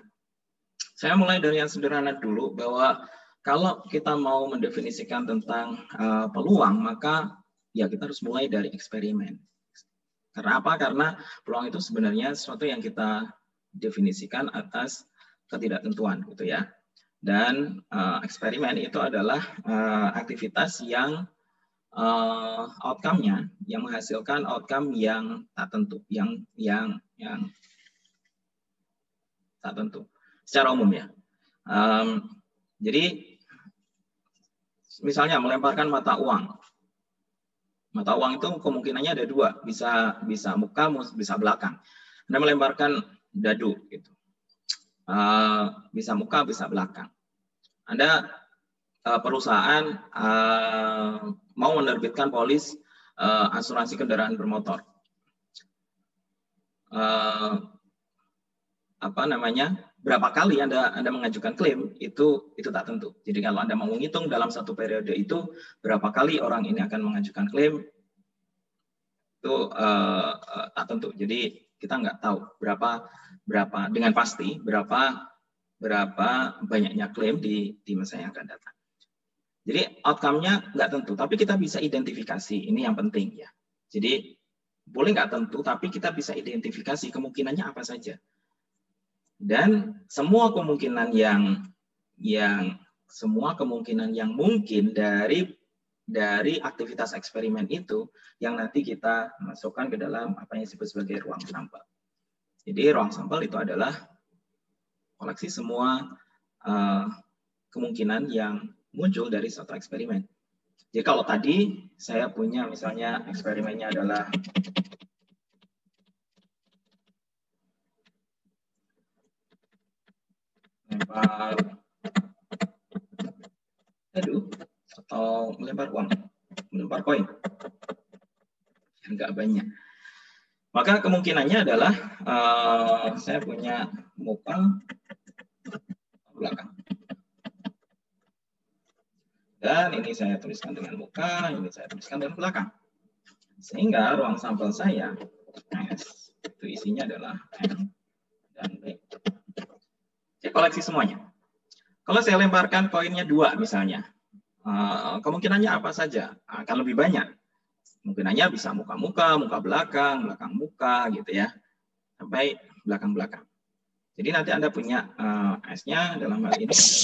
saya mulai dari yang sederhana dulu, bahwa kalau kita mau mendefinisikan tentang peluang, maka ya kita harus mulai dari eksperimen. Karena apa? Karena peluang itu sebenarnya sesuatu yang kita definisikan atas ketidaktentuan, gitu ya. Dan eksperimen itu adalah aktivitas yang outcome-nya, yang menghasilkan outcome yang tak tentu, yang tak tentu secara umum ya. Jadi misalnya melemparkan mata uang. Mata uang itu kemungkinannya ada dua, bisa muka, bisa belakang. Anda melemparkan dadu, gitu. Bisa muka, bisa belakang. Anda perusahaan mau menerbitkan polis asuransi kendaraan bermotor. Berapa kali Anda mengajukan klaim itu tak tentu. Jadi kalau Anda mau menghitung dalam satu periode itu berapa kali orang ini akan mengajukan klaim, itu tak tentu. Jadi kita nggak tahu berapa dengan pasti berapa banyaknya klaim di masa yang akan datang. Jadi outcome-nya nggak tentu, tapi kita bisa identifikasi. Ini yang penting ya. Jadi boleh nggak tentu, tapi kita bisa identifikasi kemungkinannya apa saja. Dan semua kemungkinan yang mungkin dari aktivitas eksperimen itu yang nanti kita masukkan ke dalam apa yang disebut sebagai ruang sampel. Jadi ruang sampel itu adalah koleksi semua kemungkinan yang muncul dari suatu eksperimen. Jadi kalau tadi saya punya misalnya eksperimennya adalah melempar dadu atau melempar uang, melempar koin, nggak banyak. Maka kemungkinannya adalah saya punya muka belakang. Dan ini saya tuliskan dengan muka, ini saya tuliskan dengan belakang. Sehingga ruang sampel saya, S, itu isinya adalah M dan B. Saya koleksi semuanya. Kalau saya lemparkan koinnya 2 misalnya, kemungkinannya apa saja? Akan lebih banyak. Kemungkinannya bisa muka-muka, muka belakang, belakang muka, gitu ya. Sampai belakang-belakang. Jadi nanti Anda punya S-nya dalam hal ini adalah,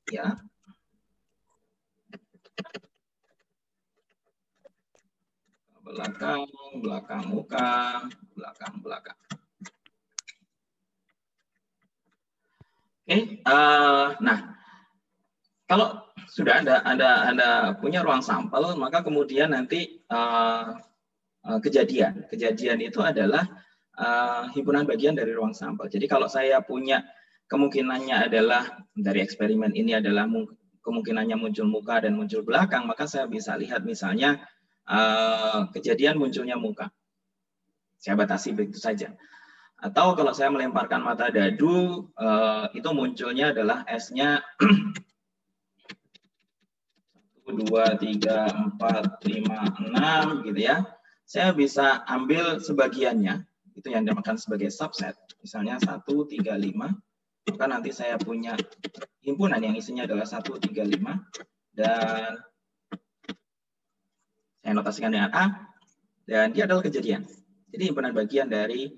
ya, belakang, belakang muka, belakang belakang. Oke, nah kalau sudah Anda punya ruang sampel, maka kemudian nanti kejadian itu adalah himpunan bagian dari ruang sampel. Jadi kalau saya punya kemungkinannya adalah dari eksperimen ini adalah kemungkinannya muncul muka dan muncul belakang, maka saya bisa lihat misalnya kejadian munculnya muka. Saya batasi begitu saja. Atau kalau saya melemparkan mata dadu, itu munculnya adalah S-nya 1, 2, 3, 4, 5, 6 gitu ya. Saya bisa ambil sebagiannya, itu yang dinamakan sebagai subset. Misalnya 1, 3, 5. Maka nanti saya punya himpunan yang isinya adalah 1, 3, 5. Dan saya notasikan dengan A, dan dia adalah kejadian. Jadi himpunan bagian dari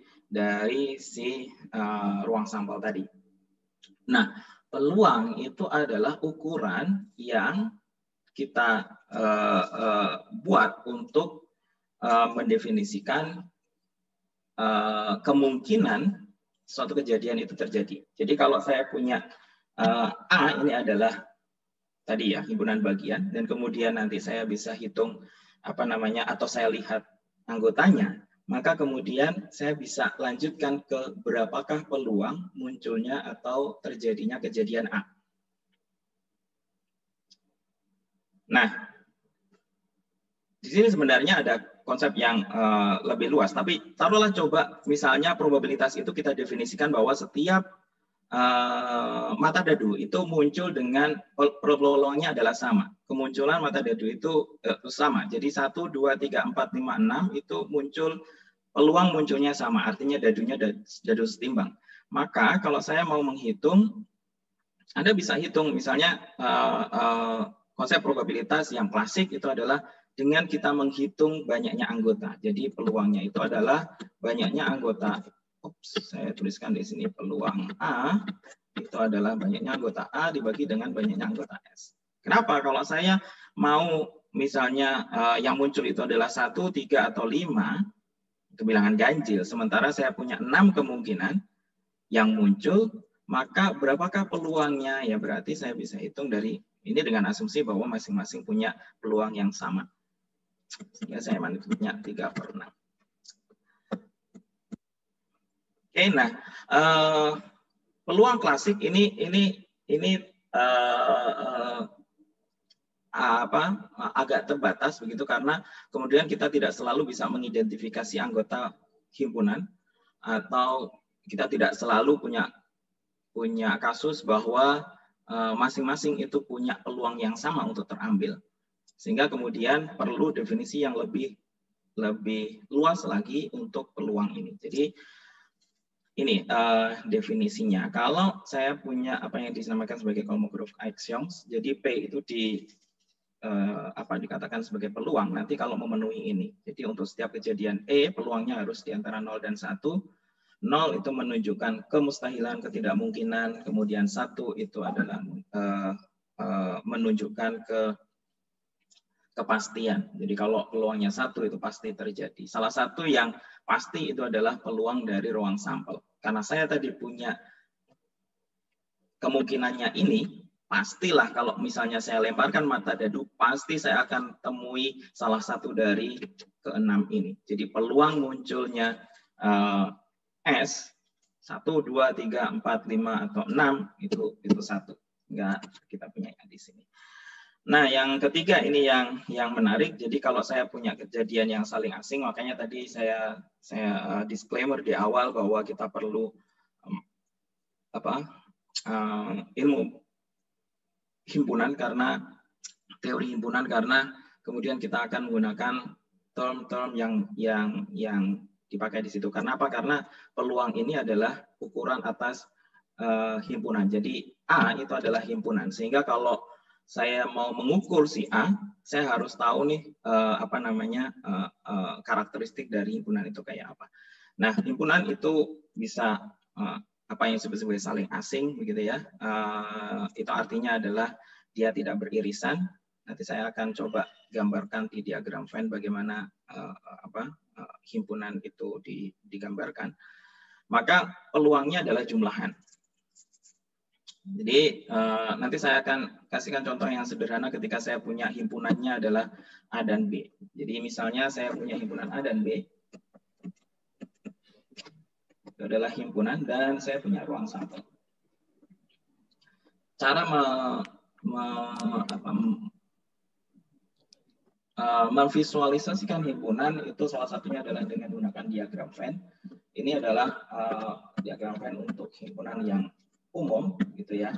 si ruang sampel tadi. Nah, peluang itu adalah ukuran yang kita buat untuk mendefinisikan kemungkinan suatu kejadian itu terjadi. Jadi kalau saya punya A ini adalah tadi ya himpunan bagian, dan kemudian nanti saya bisa hitung atau saya lihat anggotanya, maka kemudian saya bisa lanjutkan ke berapakah peluang munculnya atau terjadinya kejadian A. Nah, di sini sebenarnya konsep yang lebih luas. Tapi taruhlah coba misalnya probabilitas itu kita definisikan bahwa setiap mata dadu itu muncul dengan peluangnya adalah sama. Kemunculan mata dadu itu sama. Jadi 1, 2, 3, 4, 5, 6 itu muncul, peluang munculnya sama. Artinya dadunya dadu setimbang. Maka kalau saya mau menghitung, Anda bisa hitung misalnya konsep probabilitas yang klasik itu adalah dengan kita menghitung banyaknya anggota. Jadi peluangnya itu adalah banyaknya anggota. Saya tuliskan di sini peluang A itu adalah banyaknya anggota A dibagi dengan banyaknya anggota S. Kenapa? Kalau saya mau misalnya yang muncul itu adalah 1, 3, atau 5, itu bilangan ganjil. Sementara saya punya 6 kemungkinan yang muncul, maka berapakah peluangnya? Ya berarti saya bisa hitung dari ini dengan asumsi bahwa masing-masing punya peluang yang sama. Sehingga saya punya 3/6. Oke, nah peluang klasik ini agak terbatas begitu karena kemudian kita tidak selalu bisa mengidentifikasi anggota himpunan atau kita tidak selalu punya kasus bahwa masing-masing itu punya peluang yang sama untuk terambil. Sehingga kemudian perlu definisi yang lebih luas lagi untuk peluang ini. Jadi ini definisinya. Kalau saya punya apa yang dinamakan sebagai Kolmogorov axioms, jadi P itu dikatakan sebagai peluang. Nanti kalau memenuhi ini, jadi untuk setiap kejadian E, peluangnya harus di antara 0 dan 1. 0 itu menunjukkan kemustahilan, ketidakmungkinan. Kemudian 1 itu adalah menunjukkan kepastian. Jadi kalau peluangnya 1 itu pasti terjadi. Salah satu yang pasti itu adalah peluang dari ruang sampel. Karena saya tadi punya kemungkinannya ini, pastilah kalau misalnya saya lemparkan mata dadu, pasti saya akan temui salah satu dari ke-6 ini. Jadi peluang munculnya S 1, 2, 3, 4, 5 atau 6 itu 1. Enggak kita punya di sini. Nah, yang ketiga ini yang menarik. Jadi kalau saya punya kejadian yang saling asing, makanya tadi saya disclaimer di awal bahwa kita perlu ilmu himpunan karena teori himpunan karena kemudian kita akan menggunakan term-term yang dipakai di situ. Karena apa? Karena peluang ini adalah ukuran atas himpunan. Jadi A itu adalah himpunan. Sehingga kalau saya mau mengukur si A, saya harus tahu nih karakteristik dari himpunan itu kayak apa. Nah, himpunan itu bisa apa yang disebut sebagai saling asing, begitu ya. Itu artinya adalah dia tidak beririsan. Nanti saya akan coba gambarkan di diagram Venn bagaimana himpunan itu digambarkan. Maka peluangnya adalah jumlahan. Jadi nanti saya akan kasihkan contoh yang sederhana ketika saya punya himpunannya adalah A dan B. Jadi misalnya saya punya himpunan A dan B. Itu adalah himpunan dan saya punya ruang sampel. Cara memvisualisasikan himpunan itu salah satunya adalah dengan menggunakan diagram Venn. Ini adalah diagram Venn untuk himpunan yang umum, gitu ya.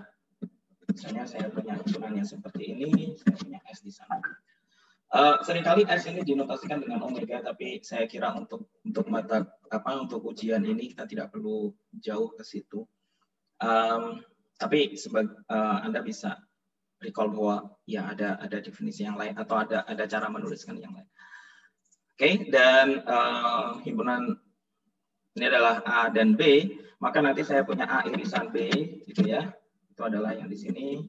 Misalnya saya punya himpunan yang seperti ini, saya punya S di sana. Seringkali S ini dinotasikan dengan omega, tapi saya kira untuk ujian ini kita tidak perlu jauh ke situ. Tapi Anda bisa recall bahwa ya ada definisi yang lain atau ada cara menuliskan yang lain. Oke, dan himpunan ini adalah A dan B. Maka nanti saya punya A irisan B, gitu ya. Itu adalah yang di sini.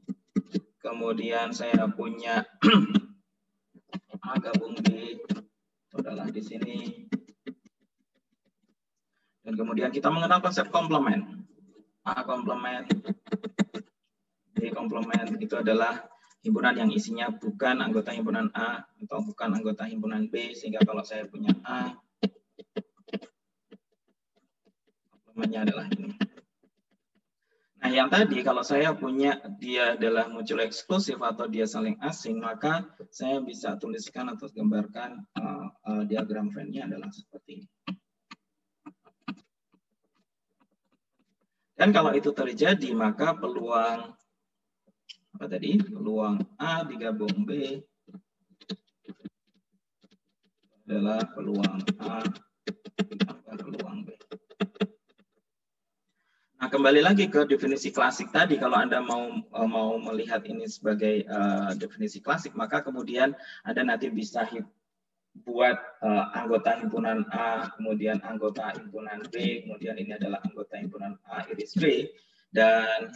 Kemudian saya punya A gabung B, itu adalah di sini. Dan kemudian kita mengenal konsep komplement. A komplement, B komplement itu adalah himpunan yang isinya bukan anggota himpunan A atau bukan anggota himpunan B. Sehingga kalau saya punya A, komplementnya adalah ini. Nah, yang tadi kalau saya punya dia adalah muncul eksklusif atau dia saling asing, maka saya bisa tuliskan atau gambarkan diagram Venn-nya adalah seperti ini. Dan kalau itu terjadi, maka peluang apa tadi? Peluang A digabung B adalah peluang A ditambah peluang B. Nah, kembali lagi ke definisi klasik tadi. Kalau Anda mau melihat ini sebagai definisi klasik, maka kemudian Anda nanti bisa buat anggota himpunan A, kemudian anggota himpunan B, kemudian ini adalah anggota himpunan A iris B, dan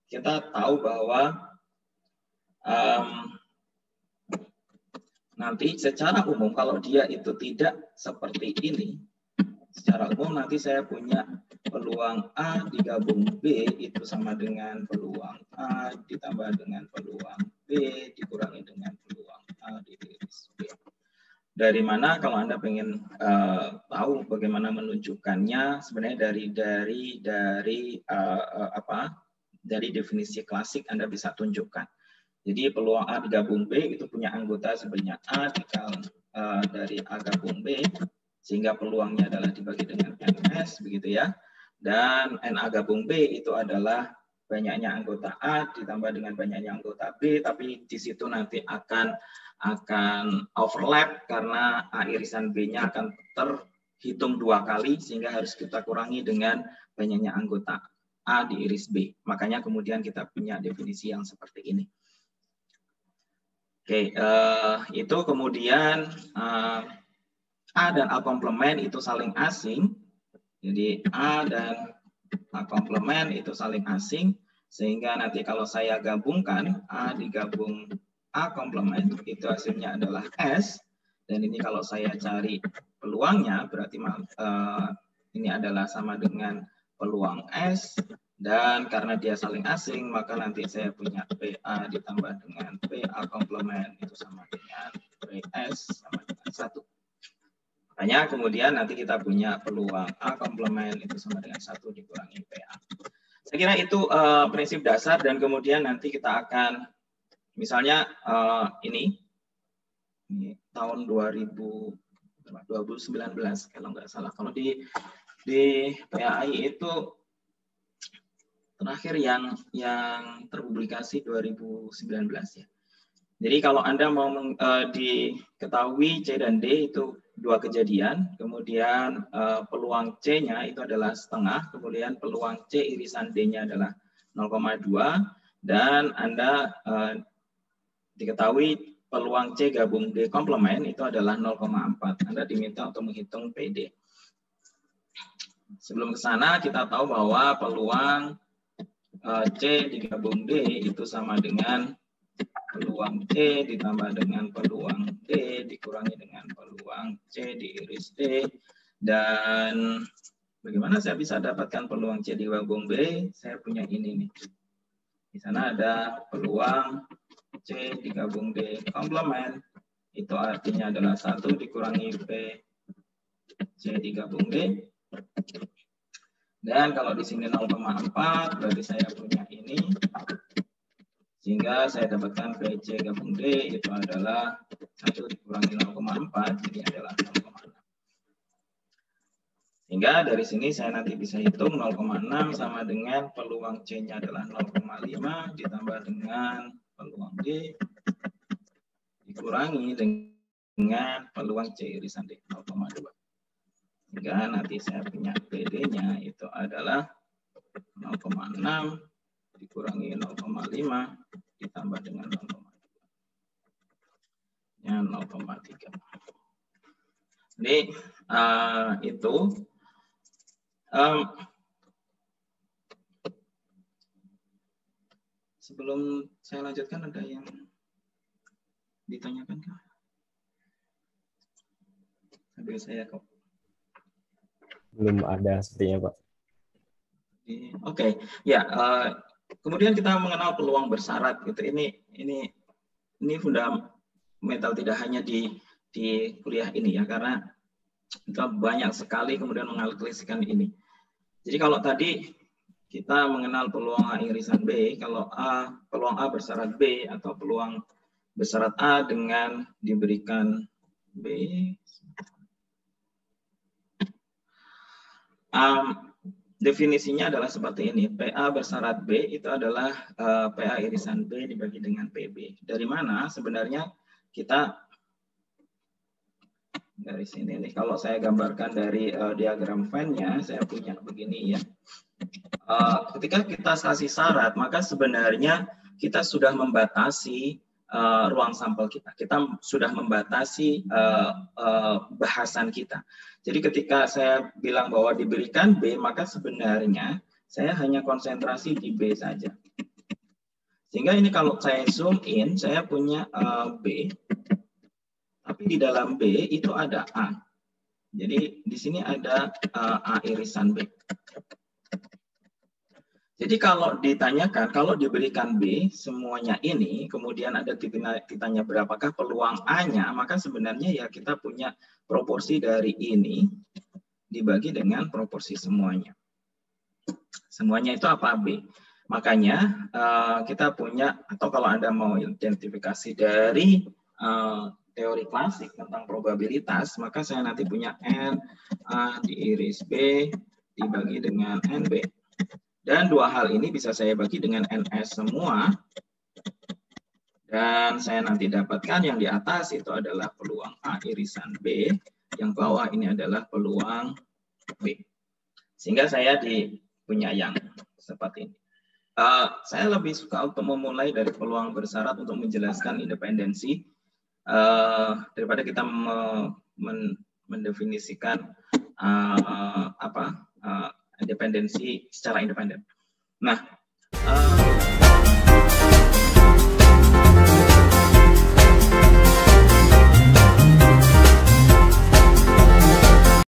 kita tahu bahwa nanti secara umum kalau dia itu tidak seperti ini, secara umum nanti saya punya peluang A digabung B itu sama dengan peluang A ditambah dengan peluang B dikurangi dengan peluang A di iris B. Dari mana kalau Anda pengen tahu bagaimana menunjukkannya, sebenarnya dari definisi klasik Anda bisa tunjukkan. Jadi peluang A digabung B itu punya anggota sebanyak A dikali dari A gabung B, sehingga peluangnya adalah dibagi dengan NS, begitu ya. Dan NA gabung B itu adalah banyaknya anggota A ditambah dengan banyaknya anggota B, tapi di situ nanti akan overlap karena A irisan B-nya akan terhitung 2 kali, sehingga harus kita kurangi dengan banyaknya anggota A di iris B. Makanya kemudian kita punya definisi yang seperti ini. Oke, itu kemudian A dan A komplement itu saling asing. Jadi A dan A komplement itu saling asing, sehingga nanti kalau saya gabungkan A digabung A komplement itu hasilnya adalah S, dan ini kalau saya cari peluangnya berarti ini adalah sama dengan peluang S, dan karena dia saling asing maka nanti saya punya PA ditambah dengan PA komplement itu sama dengan PS sama dengan 1. Makanya kemudian nanti kita punya peluang A komplement itu sama dengan 1 dikurangi PA. Saya kira itu prinsip dasar, dan kemudian nanti kita akan misalnya ini tahun 2019 kalau nggak salah. Kalau di PAI itu terakhir yang terpublikasi 2019 ya. Jadi kalau Anda mau diketahui C dan D itu 2 kejadian, kemudian peluang C-nya itu adalah setengah, kemudian peluang C irisan D-nya adalah 0,2, dan Anda diketahui peluang C gabung D komplement itu adalah 0,4. Anda diminta untuk menghitung PD. Sebelum ke sana kita tahu bahwa peluang C digabung D itu sama dengan peluang C ditambah dengan peluang D dikurangi dengan peluang C di iris D. Dan bagaimana saya bisa dapatkan peluang C digabung B? Saya punya ini nih. Di sana ada peluang C digabung D komplement, itu artinya adalah 1 dikurangi P C digabung D. Dan kalau di sini 0,4 berarti saya punya ini, sehingga saya dapatkan PC gabung D itu adalah 1 dikurangi 0,4, jadi adalah 0,6. Sehingga dari sini saya nanti bisa hitung 0,6 sama dengan peluang C-nya adalah 0,5 ditambah dengan peluang D dikurangi dengan peluang C irisan D 0,2. Sehingga nanti saya punya PD-nya itu adalah 0,6 dikurangi 0,5 ditambah dengan 0,2. Ya, 0,3. Jadi itu sebelum saya lanjutkan ada yang ditanyakan kah? Sambil saya kok. Belum ada sepertinya, Pak. Oke, ya. Kemudian kita mengenal peluang bersyarat. Gitu. Ini fundamental tidak hanya di kuliah ini ya, karena kita banyak sekali kemudian menganalisiskan ini. Jadi kalau tadi kita mengenal peluang A irisan B, kalau peluang A bersyarat B atau peluang bersyarat A dengan diberikan B Definisinya adalah seperti ini. PA bersyarat B itu adalah PA irisan B dibagi dengan PB. Dari mana sebenarnya kita dari sini nih, kalau saya gambarkan dari diagram Venn-nya, saya punya begini ya. Ketika kita kasih syarat, maka sebenarnya kita sudah membatasi ruang sampel kita. Kita sudah membatasi bahasan kita. Jadi ketika saya bilang bahwa diberikan B, maka sebenarnya saya hanya konsentrasi di B saja. Sehingga ini kalau saya zoom in, saya punya B, tapi di dalam B itu ada A. Jadi di sini ada A irisan B. Jadi kalau ditanyakan, kalau diberikan B, semuanya ini, kemudian ada ditanya berapakah peluang A-nya, maka sebenarnya ya kita punya proporsi dari ini dibagi dengan proporsi semuanya. Semuanya itu apa? B. Makanya kita punya, atau kalau Anda mau identifikasi dari teori klasik tentang probabilitas, maka saya nanti punya N A diiris B dibagi dengan NB. Dan dua hal ini bisa saya bagi dengan NS semua. Dan saya nanti dapatkan yang di atas itu adalah peluang A irisan B. Yang bawah ini adalah peluang B. Sehingga saya punya yang seperti ini. Saya lebih suka untuk memulai dari peluang bersyarat untuk menjelaskan independensi. Daripada kita mendefinisikan independensi secara independen. Nah,